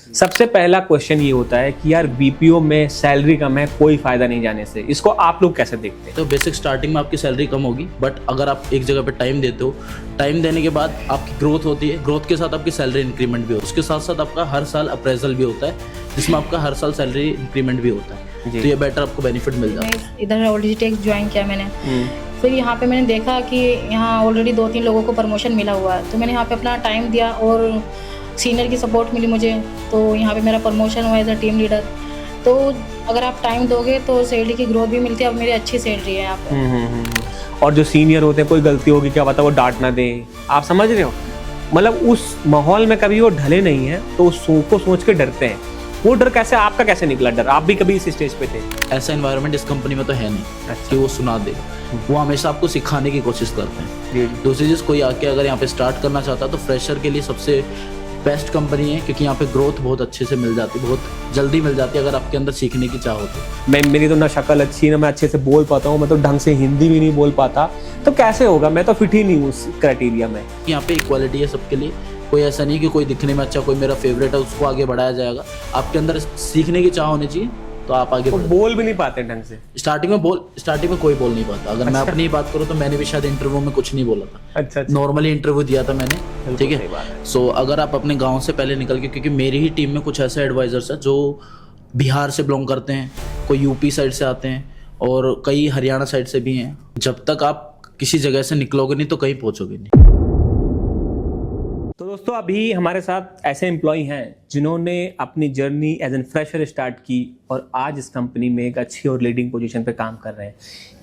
सबसे पहला क्वेश्चन ये होता है कि यार बीपीओ में सैलरी कम है, कोई फायदा नहीं जाने से, इसको आप लोग कैसे देखते हैं? तो बेसिक स्टार्टिंग में आपकी सैलरी कम होगी, बट अगर आप एक जगह पे टाइम देते हो, टाइम देने के बाद आपकी ग्रोथ होती है, ग्रोथ के साथ आपकी सैलरी इंक्रीमेंट भी होती है, उसके साथ साथ आपका हर साल अप्रेजल भी होता है जिसमें आपका हर साल सैलरी इंक्रीमेंट भी होता है। तो ये बेटर आपको बेनिफिट मिल जाता है। इधर ऑलरेडी टेक ज्वाइन किया मैंने, फिर यहाँ पे मैंने देखा कि यहाँ ऑलरेडी 2-3 लोगों को प्रमोशन मिला हुआ है, तो मैंने यहाँ पे अपना टाइम दिया और सीनियर की सपोर्ट मिली मुझे, तो यहाँ पे मेरा प्रमोशन हुआ एज अ टीम लीडर। तो अगर आप टाइम दोगे तो सैलरी की ग्रोथ भी मिलती है, अब मेरी अच्छी सैलरी है यहाँ पे। और जो सीनियर होते हैं, कोई गलती होगी क्या पता वो डांट ना दे, आप समझ रहे हो? मतलब उस माहौल में कभी वो ढले नहीं है तो उसको सोच के डरते हैं। वो डर कैसे, आपका कैसे निकला डर? आप भी कभी इस स्टेज पे थे? ऐसा एनवायरनमेंट इस कंपनी में तो है नहीं कि वो सुना दे, वो हमेशा आपको सिखाने की कोशिश करते हैं। दूसरी चीज़, कोई आके अगर यहाँ पे स्टार्ट करना चाहता है तो फ्रेशर के लिए सबसे बेस्ट कंपनी है, क्योंकि यहाँ पे ग्रोथ बहुत अच्छे से मिल जाती है, बहुत जल्दी मिल जाती है अगर आपके अंदर सीखने की चाह हो तो। मेरी तो ना शक्ल अच्छी ना मैं अच्छे से बोल पाता हूँ, मैं तो ढंग से हिंदी भी नहीं बोल पाता, तो कैसे होगा? मैं तो फिट ही नहीं हूँ उस क्राइटेरिया में। यहाँ पे इक्वालिटी है सबके लिए, कोई ऐसा नहीं कि कोई दिखने में अच्छा, कोई मेरा फेवरेट है उसको आगे बढ़ाया जाएगा। आपके अंदर सीखने की चाह होनी चाहिए तो आप आगे बोल भी नहीं पाते ढंग से। स्टार्टिंग में कोई बोल नहीं पाता। अगर मैं अपनी ही बात करूँ तो मैंने भी शायद इंटरव्यू में कुछ नहीं बोला था। अच्छा। नॉर्मली इंटरव्यू दिया था मैंने, ठीक है। सो अगर आप अपने गांव से पहले निकल के, क्योंकि मेरी ही टीम में कुछ ऐसे एडवाइजर्स हैं जो बिहार से बिलोंग करते हैं, कोई यूपी साइड से आते हैं और कई हरियाणा साइड से भी हैं। जब तक आप किसी जगह से निकलोगे नहीं तो कहीं पहुँचोगे नहीं। तो दोस्तों, अभी हमारे साथ ऐसे एम्प्लॉय हैं जिन्होंने अपनी journey as a fresher start की और आज इस कंपनी में एक अच्छी और लीडिंग पोजीशन पे काम कर रहे हैं।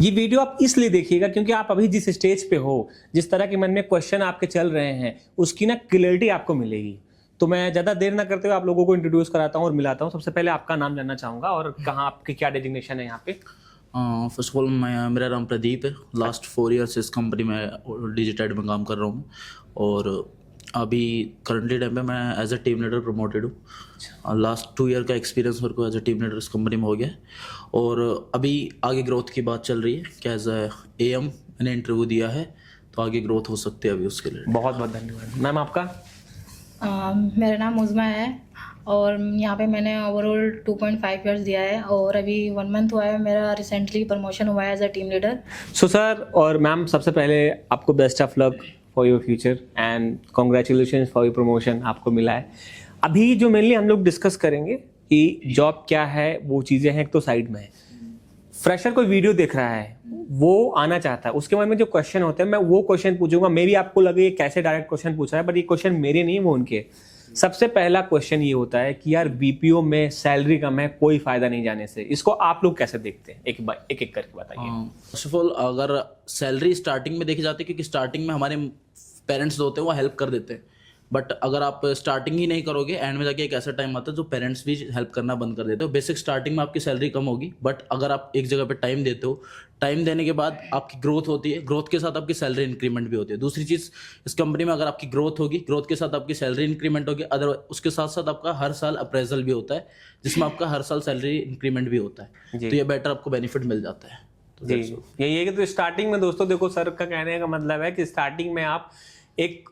ये वीडियो आप इसलिए देखिएगा क्योंकि आप अभी जिस स्टेज पे हो, जिस तरह के मन में क्वेश्चन आपके चल रहे हैं, उसकी ना क्लियरिटी आपको मिलेगी। तो मैं ज़्यादा देर ना करते हुए आप लोगों को इंट्रोड्यूस कराता हूँ और मिलाता हूँ। सबसे पहले आपका नाम जानना चाहूँगा और कहाँ आपकी क्या डेजिग्नेशन है यहाँ पे? फर्स्ट ऑफ ऑल मेरा नाम प्रदीप है। लास्ट 4 ईयर्स इस कंपनी में डिजिटाइड में काम कर रहा हूँ और अभी करंटली टाइम पे मैं as a team leader promoted हूँ। लास्ट 2 ईयर का एक्सपीरियंस मेरे को एज अ टीम लीडर इस कंपनी में हो गया और अभी आगे ग्रोथ की बात चल रही है कि एज अ एएम मैंने इंटरव्यू दिया है, तो आगे ग्रोथ हो सकती है अभी उसके लिए। बहुत बहुत धन्यवाद। मैम आपका? मेरा नाम उज़मा है और यहाँ पे मैंने ओवरऑल 2.5 ईयर्स दिया है और अभी 1 मंथ हुआ है, मेरा रिसेंटली प्रमोशन हुआ है as a team leader. So sir और मैम, सबसे पहले आपको best of luck for your future and congratulation for your promotion आपको मिला है। अभी जो मेनली हम लोग डिस्कस करेंगे कि जॉब क्या है, वो चीज़ें हैं एक तो साइड में है। फ्रेशर कोई वीडियो देख रहा है, वो आना चाहता है, उसके मन में जो क्वेश्चन होते हैं मैं वो क्वेश्चन पूछूंगा। मे भी आपको लगे ये कैसे डायरेक्ट क्वेश्चन पूछा है, बट ये क्वेश्चन मेरे नहीं, वो उनके। सबसे पहला क्वेश्चन ये होता है कि यार बीपीओ में सैलरी कम है, कोई फायदा नहीं जाने से, इसको आप लोग कैसे देखते हैं? एक एक करके बताइए। फर्स्ट ऑफ ऑल, अगर सैलरी स्टार्टिंग में देखी जाती है, क्योंकि स्टार्टिंग में हमारे पेरेंट्स जो होते हैं वो हेल्प कर देते हैं, बट अगर आप स्टार्टिंग ही नहीं करोगे, एंड में जाके एक ऐसा टाइम आता है जो पेरेंट्स भी हेल्प करना बंद कर देते हो। बेसिक स्टार्टिंग में आपकी सैलरी कम होगी, बट अगर आप एक जगह पे टाइम देते हो, टाइम देने के बाद आपकी ग्रोथ होती है, ग्रोथ के साथ आपकी सैलरी इंक्रीमेंट भी होती है। दूसरी चीज़, इस कंपनी में अगर आपकी ग्रोथ होगी, ग्रोथ के साथ आपकी सैलरी इंक्रीमेंट होगी, अदरवाइज उसके साथ साथ आपका हर साल अप्रेजल भी होता है जिसमें आपका हर साल सैलरी इंक्रीमेंट भी होता है। तो ये बेटर आपको बेनिफिट मिल जाता है। जी, यही है कि तो स्टार्टिंग में दोस्तों देखो, सर का कहने का मतलब है कि स्टार्टिंग में आप एक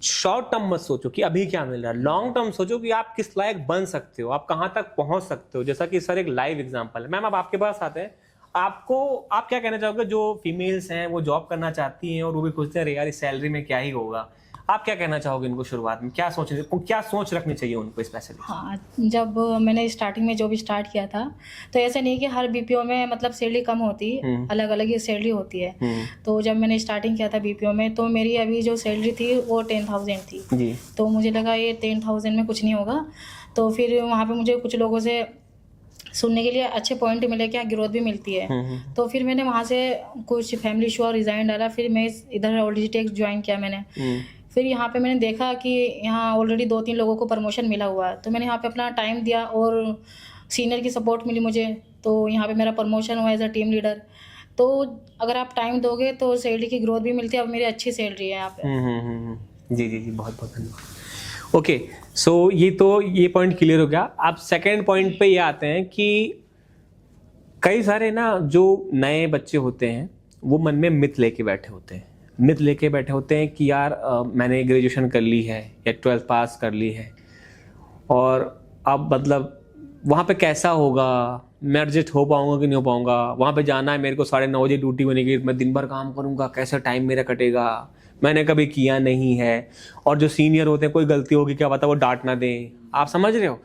शॉर्ट टर्म मत सोचो कि अभी क्या मिल रहा है, लॉन्ग टर्म सोचो कि आप किस लायक बन सकते हो, आप कहां तक पहुंच सकते हो। जैसा कि सर एक लाइव एग्जांपल है। मैम अब आपके पास आते हैं, आप क्या कहना चाहोगे? जो फीमेल्स हैं वो जॉब करना चाहती हैं और वो भी सोचते हैं यार इस सैलरी में क्या ही होगा, आप क्या कहना चाहोगे इनको? शुरुआत में क्या सोच रखनी चाहिए उनको स्पेशली? हाँ, जब मैंने स्टार्टिंग में जॉब स्टार्ट किया था तो ऐसा नहीं कि हर बीपीओ में मतलब सैलरी कम होती, अलग अलग ही सैलरी होती है। तो जब मैंने स्टार्टिंग किया था बीपीओ में तो मेरी अभी जो सैलरी थी वो 10,000 थी जी। तो मुझे लगा ये 10,000 में कुछ नहीं होगा, तो फिर वहाँ पे मुझे कुछ लोगों से सुनने के लिए अच्छे पॉइंट मिले, क्या ग्रोथ भी मिलती है। तो फिर मैंने वहाँ से कुछ फैमिली इशू और रिज़ाइन डाला, फिर मैं इधर ऑलरेडी टेक ज्वाइन किया मैंने। फिर यहाँ पे मैंने देखा कि यहाँ ऑलरेडी 2-3 लोगों को प्रमोशन मिला हुआ है, तो मैंने यहाँ पे अपना टाइम दिया और सीनियर की सपोर्ट मिली मुझे, तो यहाँ पे मेरा प्रमोशन हुआ एज अ टीम लीडर। तो अगर आप टाइम दोगे तो सैलरी की ग्रोथ भी मिलती है, अब मेरी अच्छी सैलरी है यहाँ पे। जी जी जी, बहुत बहुत धन्यवाद। ओके, सो ये पॉइंट क्लियर हो गया। आप सेकेंड पॉइंट पे ये आते हैं कि कई सारे ना जो नए बच्चे होते हैं वो मन में मिथ लेके बैठे होते हैं कि यार मैंने ग्रेजुएशन कर ली है या 12th पास कर ली है, और अब मतलब वहाँ पे कैसा होगा, मैं एडजस्ट हो पाऊंगा कि नहीं हो पाऊंगा, वहाँ पे जाना है मेरे को 9:30 बजे ड्यूटी बनेगी, मैं दिन भर काम करूँगा, कैसा टाइम मेरा कटेगा, मैंने कभी किया नहीं है। और जो सीनियर होते हैं कोई गलती होगी क्या पता वो डांट ना दें, आप समझ रहे हो,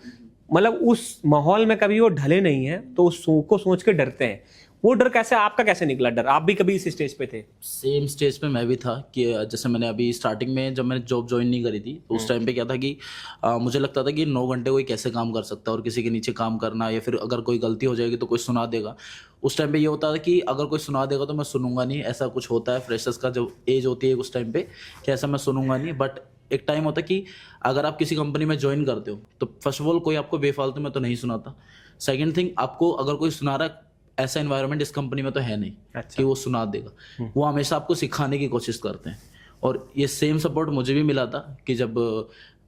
मतलब उस माहौल में कभी वो ढले नहीं है तो उसको सोच के डरते हैं। वो डर कैसे, आपका कैसे निकला डर, आप भी कभी इस स्टेज पे थे? सेम स्टेज पे मैं भी था कि जैसे मैंने अभी स्टार्टिंग में जब मैंने जॉब ज्वाइन नहीं करी थी तो उस टाइम पे क्या था कि मुझे लगता था कि 9 घंटे कोई कैसे काम कर सकता है और किसी के नीचे काम करना, या फिर अगर कोई गलती हो जाएगी तो कोई सुना देगा। उस टाइम पे ये होता था कि अगर कोई सुना देगा तो मैं सुनूंगा नहीं, ऐसा कुछ होता है फ्रेशर्स का जो एज होती है उस टाइम पे कि ऐसा मैं सुनूंगा नहीं। बट एक टाइम होता है कि अगर आप किसी कंपनी में ज्वाइन करते हो तो फर्स्ट ऑफ ऑल कोई आपको बेफालतू में तो नहीं सुनाता। सेकेंड थिंग, आपको अगर कोई सुना रहा है, ऐसा एनवायरनमेंट इस कंपनी में तो है नहीं कि वो सुना देगा, वो हमेशा आपको सिखाने की कोशिश करते हैं। और ये सेम सपोर्ट मुझे भी मिला था कि जब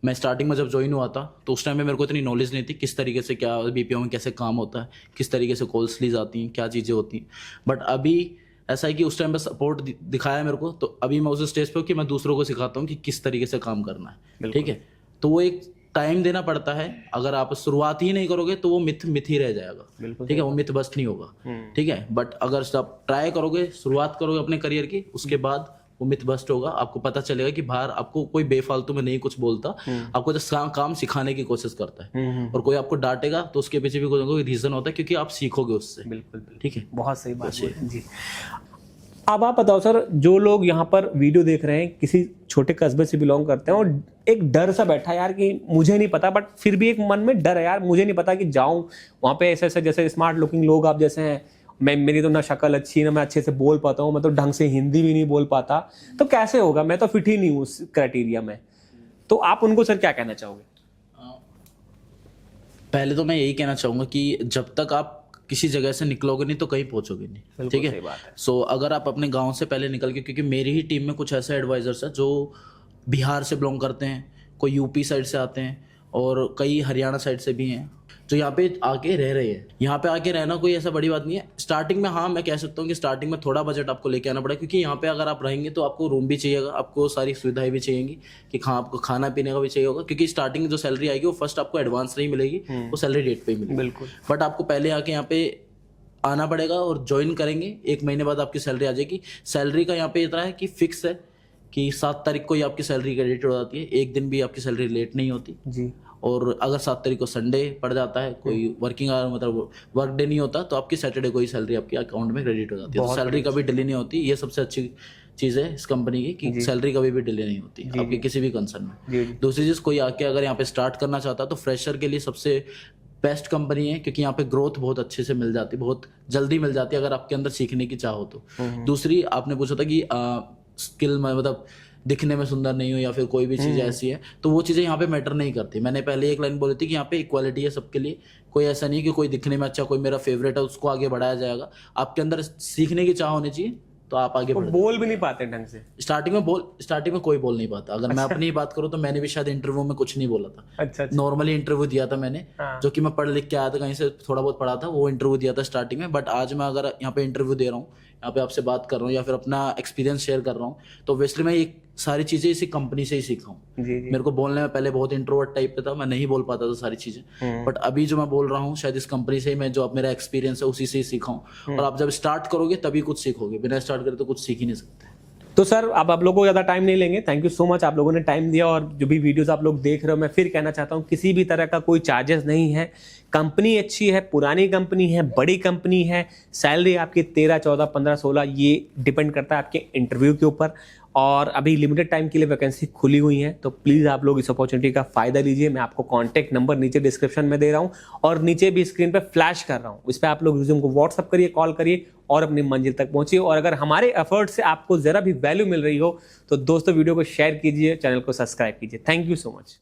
मैं स्टार्टिंग में जब ज्वाइन हुआ था तो उस टाइम में मेरे को इतनी नॉलेज नहीं थी किस तरीके से क्या बीपीओ में कैसे काम होता है, किस तरीके से कॉल्स ली जाती हैं, क्या चीज़ें होती हैं। बट अभी ऐसा है कि उस टाइम पे सपोर्ट दिखाया मेरे को, तो अभी मैं उस स्टेज पे हूँ कि मैं दूसरों को सिखाता हूँ कि किस तरीके से काम करना है। ठीक है, तो वो एक टाइम देना पड़ता है। अगर आप शुरुआत ही नहीं करोगे तो वो मिथ ही रह जाएगा। ठीक है, वो मिथ बस्ट नहीं होगा। ठीक है, बट अगर आप ट्राई करोगे, शुरुआत करोगे अपने करियर की, उसके बाद वो मिथ बस्ट होगा। आपको पता चलेगा कि बाहर आपको कोई बेफालतू में नहीं कुछ बोलता, आपको जो काम सिखाने की कोशिश करता है। और कोई आपको डांटेगा तो उसके पीछे भी कोई रीजन होता है, क्योंकि आप सीखोगे उससे। बिल्कुल, ठीक है, बहुत सही बात है जी। अब आप बताओ सर, जो लोग यहाँ पर वीडियो देख रहे हैं किसी छोटे कस्बे से बिलोंग करते हैं और एक डर सा बैठा है यार कि मुझे नहीं पता, बट फिर भी एक मन में डर है यार, मुझे नहीं पता कि जाऊं वहाँ पे ऐसे ऐसे जैसे स्मार्ट लुकिंग लोग आप जैसे हैं, मेरी तो ना शक्ल अच्छी है ना मैं अच्छे से बोल पाता हूँ, मैं तो ढंग से हिंदी भी नहीं बोल पाता, तो कैसे होगा, मैं तो फिट ही नहीं हूँ उस क्राइटेरिया में। तो आप उनको सर क्या कहना चाहोगे? पहले तो मैं यही कहना चाहूंगा कि जब तक आप किसी जगह से निकलोगे नहीं तो कहीं पहुंचोगे नहीं। ठीक है, सो अगर आप अपने गांव से पहले निकल के, क्योंकि मेरी ही टीम में कुछ ऐसे एडवाइजर्स हैं जो बिहार से बिलोंग करते हैं, कोई यूपी साइड से आते हैं और कई हरियाणा साइड से भी हैं जो यहाँ पे आके रह रहे हैं। यहाँ पे आके रहना कोई ऐसा बड़ी बात नहीं है। स्टार्टिंग में हाँ मैं कह सकता हूँ कि स्टार्टिंग में थोड़ा बजट आपको लेके आना पड़ेगा, क्योंकि यहाँ पे अगर आप रहेंगे तो आपको रूम भी चाहिएगा, आपको सारी सुविधाएं भी चाहिएगी कि आपको खाना पीने का भी चाहिए होगा, क्योंकि स्टार्टिंग जो सैलरी आएगी वो फर्स्ट आपको एडवांस नहीं मिलेगी, वो सैलरी डेट पे ही मिलेगी। बिल्कुल, बट आपको पहले आके यहाँ पे आना पड़ेगा और ज्वाइन करेंगे, 1 महीने बाद आपकी सैलरी आ जाएगी। सैलरी का यहाँ पे इतना है कि फिक्स है कि 7 तारीख को ही आपकी सैलरी क्रेडिट हो जाती है, एक दिन भी आपकी सैलरी लेट नहीं होती जी। और अगर 7 तारीख को संडे पड़ जाता है, कोई वर्किंग आवर मतलब वर्क डे नहीं होता, तो आपकी सैटरडे को ही सैलरी आपके अकाउंट में क्रेडिट हो जाती है। तो सैलरी कभी डिले नहीं होती। ये सबसे अच्छी चीज़ है इस कंपनी की कि सैलरी कभी भी डिले नहीं होती आपके किसी भी कंसर्न में। दूसरी चीज़, कोई आके अगर यहाँ पे स्टार्ट करना चाहता है तो फ्रेशर के लिए सबसे बेस्ट कंपनी है, क्योंकि यहाँ पे ग्रोथ बहुत अच्छे से मिल जाती है, बहुत जल्दी मिल जाती है अगर आपके अंदर सीखने की चाह हो तो। दूसरी, आपने पूछा था कि स्किल में मतलब दिखने में सुंदर नहीं हो या फिर कोई भी चीज़ ऐसी है, तो वो चीज़ें यहाँ पे मैटर नहीं करती। मैंने पहले एक लाइन बोली थी कि यहाँ पे इक्वालिटी है सबके लिए। कोई ऐसा नहीं है कि कोई दिखने में अच्छा, कोई मेरा फेवरेट है उसको आगे बढ़ाया जाएगा। आपके अंदर सीखने की चाह होनी चाहिए तो आप आगे बढ़ो। बोल भी नहीं पाते ढंग से स्टार्टिंग में कोई बोल नहीं पाता। अगर मैं अपनी बात करूँ तो मैंने भी शायद इंटरव्यू में कुछ नहीं बोला था। अच्छा। नॉर्मली इंटरव्यू दिया था मैंने, जो कि मैं पढ़ लिख के आया था, कहीं से थोड़ा बहुत पढ़ा था, वो इंटरव्यू दिया था स्टार्टिंग में। बट आज मैं अगर यहाँ पे इंटरव्यू दे रहा हूँ, यहाँ पे आपसे बात कर रहा हूँ या फिर अपना एक्सपीरियंस शेयर कर रहा हूँ, तो ऑब्वियसली मैं ये सारी चीजें इसी कंपनी से ही सीखा हूँ। मेरे को बोलने में पहले बहुत इंट्रोवर्ट टाइप पे था, मैं नहीं बोल पाता था सारी चीजें, बट अभी जो मैं बोल रहा हूँ शायद इस कंपनी से ही मैं जो अब मेरा एक्सपीरियंस है उसी से ही सीखा हूँ। और आप जब स्टार्ट करोगे तभी कुछ सीखोगे, बिना स्टार्ट करे तो कुछ सीख ही नहीं सकते। तो सर अब आप लोगों को ज़्यादा टाइम नहीं लेंगे, थैंक यू सो मच, आप लोगों ने टाइम दिया। और जो भी वीडियोस आप लोग देख रहे हो, मैं फिर कहना चाहता हूँ किसी भी तरह का कोई चार्जेस नहीं है। कंपनी अच्छी है, पुरानी कंपनी है, बड़ी कंपनी है। सैलरी आपकी 13, 14, 15, 16 ये डिपेंड करता है आपके इंटरव्यू के ऊपर। और अभी लिमिटेड टाइम के लिए वैकेंसी खुली हुई है, तो प्लीज़ आप लोग इस अपॉर्चुनिटी का फ़ायदा लीजिए। मैं आपको कॉन्टैक्ट नंबर नीचे डिस्क्रिप्शन में दे रहा हूँ और नीचे भी स्क्रीन पे फ्लैश कर रहा हूँ। इस पर आप लोग रिज्यूम को व्हाट्सअप करिए, कॉल करिए और अपनी मंजिल तक पहुंचिए। और अगर हमारे एफर्ट से आपको ज़रा भी वैल्यू मिल रही हो तो दोस्तों वीडियो को शेयर कीजिए, चैनल को सब्सक्राइब कीजिए। Thank you so much.